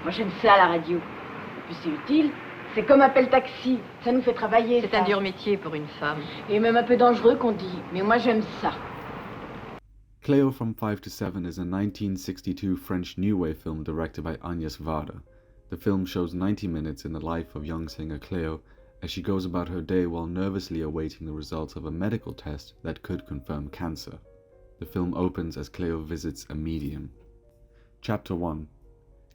Moi, j'aime ça, la radio. Puis c'est utile. C'est comme appel taxi. Ça nous fait travailler, C'est un dur métier pour une femme. Et même un peu dangereux, qu'on dit. Mais moi, j'aime ça. Cléo from 5 to 7 is a 1962 French new wave film directed by Agnes Varda. The film shows 90 minutes in the life of young singer Cléo as she goes about her day while nervously awaiting the results of a medical test that could confirm cancer. The film opens as Cléo visits a medium. Chapter 1.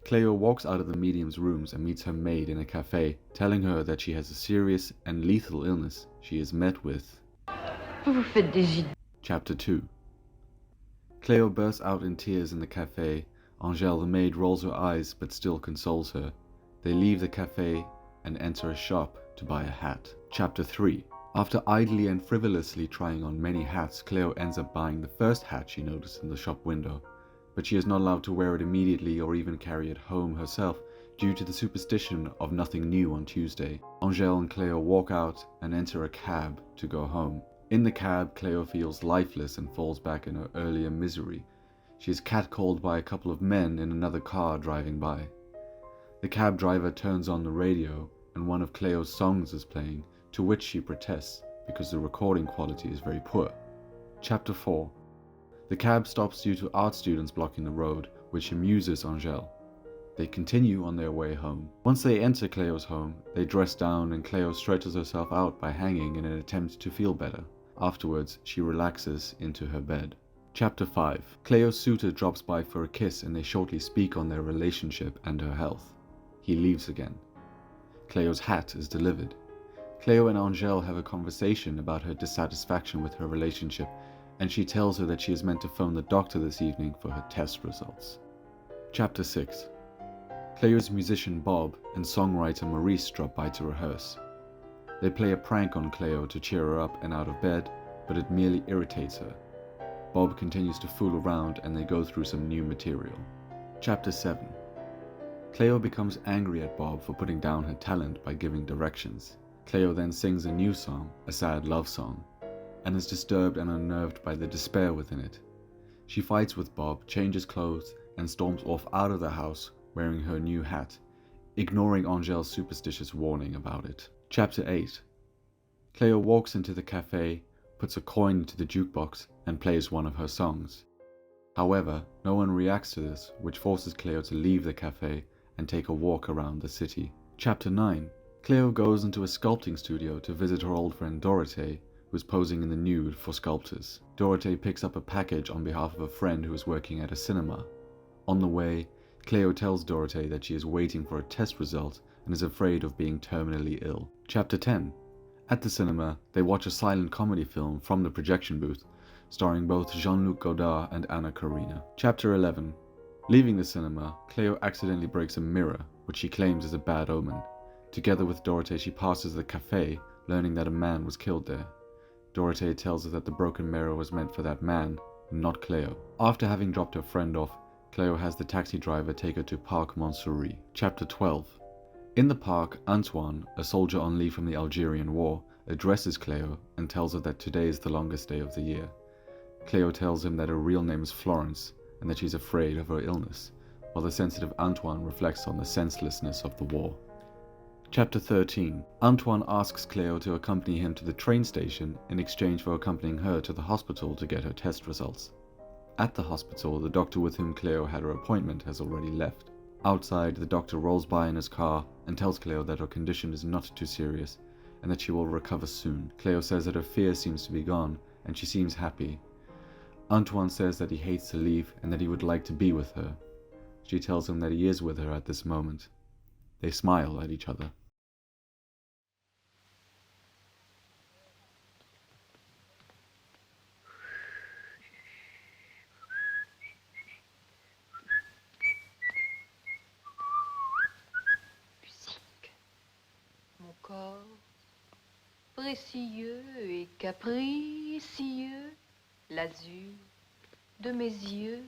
Cléo walks out of the medium's rooms and meets her maid in a cafe, telling her that she has a serious and lethal illness. She is met with... Vous vous faites des idées. Chapter 2. Cléo bursts out in tears in the cafe. Angèle, the maid, rolls her eyes but still consoles her. They leave the cafe and enter a shop to buy a hat. Chapter 3. After idly and frivolously trying on many hats, Cléo ends up buying the first hat she noticed in the shop window. But she is not allowed to wear it immediately or even carry it home herself due to the superstition of nothing new on Tuesday. Angèle and Cléo walk out and enter a cab to go home. In the cab, Cléo feels lifeless and falls back in her earlier misery. She is catcalled by a couple of men in another car driving by. The cab driver turns on the radio and one of Cléo's songs is playing, to which she protests because the recording quality is very poor. Chapter 4. The cab stops due to art students blocking the road, which amuses Angèle. They continue on their way home. Once they enter Cléo's home, they dress down and Cléo stretches herself out by hanging in an attempt to feel better. Afterwards, she relaxes into her bed. Chapter 5. Cléo's suitor drops by for a kiss and they shortly speak on their relationship and her health. He leaves again. Cléo's hat is delivered. Cléo and Angèle have a conversation about her dissatisfaction with her relationship, and she tells her that she is meant to phone the doctor this evening for her test results. Chapter 6. Cléo's musician Bob and songwriter Maurice drop by to rehearse. They play a prank on Cléo to cheer her up and out of bed, but it merely irritates her. Bob continues to fool around and they go through some new material. Chapter 7. Cléo becomes angry at Bob for putting down her talent by giving directions. Cléo then sings a new song, a sad love song, and is disturbed and unnerved by the despair within it. She fights with Bob, changes clothes, and storms off out of the house wearing her new hat, ignoring Angèle's superstitious warning about it. Chapter 8. Cléo walks into the cafe, puts a coin into the jukebox, and plays one of her songs. However, no one reacts to this, which forces Cléo to leave the cafe and take a walk around the city. Chapter 9. Cléo goes into a sculpting studio to visit her old friend Dorothée, who is posing in the nude for sculptors. Dorothée picks up a package on behalf of a friend who is working at a cinema. On the way, Cléo tells Dorothée that she is waiting for a test result and is afraid of being terminally ill. Chapter 10. At the cinema, they watch a silent comedy film from the projection booth, starring both Jean-Luc Godard and Anna Karina. Chapter 11. Leaving the cinema, Cléo accidentally breaks a mirror, which she claims is a bad omen. Together with Dorothée, she passes the cafe, learning that a man was killed there. Dorothée tells her that the broken mirror was meant for that man, not Cléo. After having dropped her friend off, Cléo has the taxi driver take her to Parc Montsouris. Chapter 12. In the park, Antoine, a soldier on leave from the Algerian War, addresses Cléo and tells her that today is the longest day of the year. Cléo tells him that her real name is Florence and that she's afraid of her illness, while the sensitive Antoine reflects on the senselessness of the war. Chapter 13. Antoine asks Cléo to accompany him to the train station in exchange for accompanying her to the hospital to get her test results. At the hospital, the doctor with whom Cléo had her appointment has already left. Outside, the doctor rolls by in his car and tells Cléo that her condition is not too serious and that she will recover soon. Cléo says that her fear seems to be gone and she seems happy. Antoine says that he hates to leave and that he would like to be with her. She tells him that he is with her at this moment. They smile at each other. Mon corps, précieux et capricieux, l'azur de mes yeux,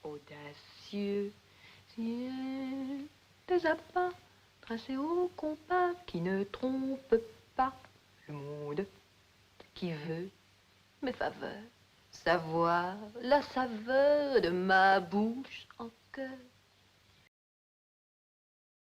audacieux, cieux, des appâts tracés au compas qui ne trompent pas le monde qui veut mes faveurs, savoir la saveur de ma bouche en cœur.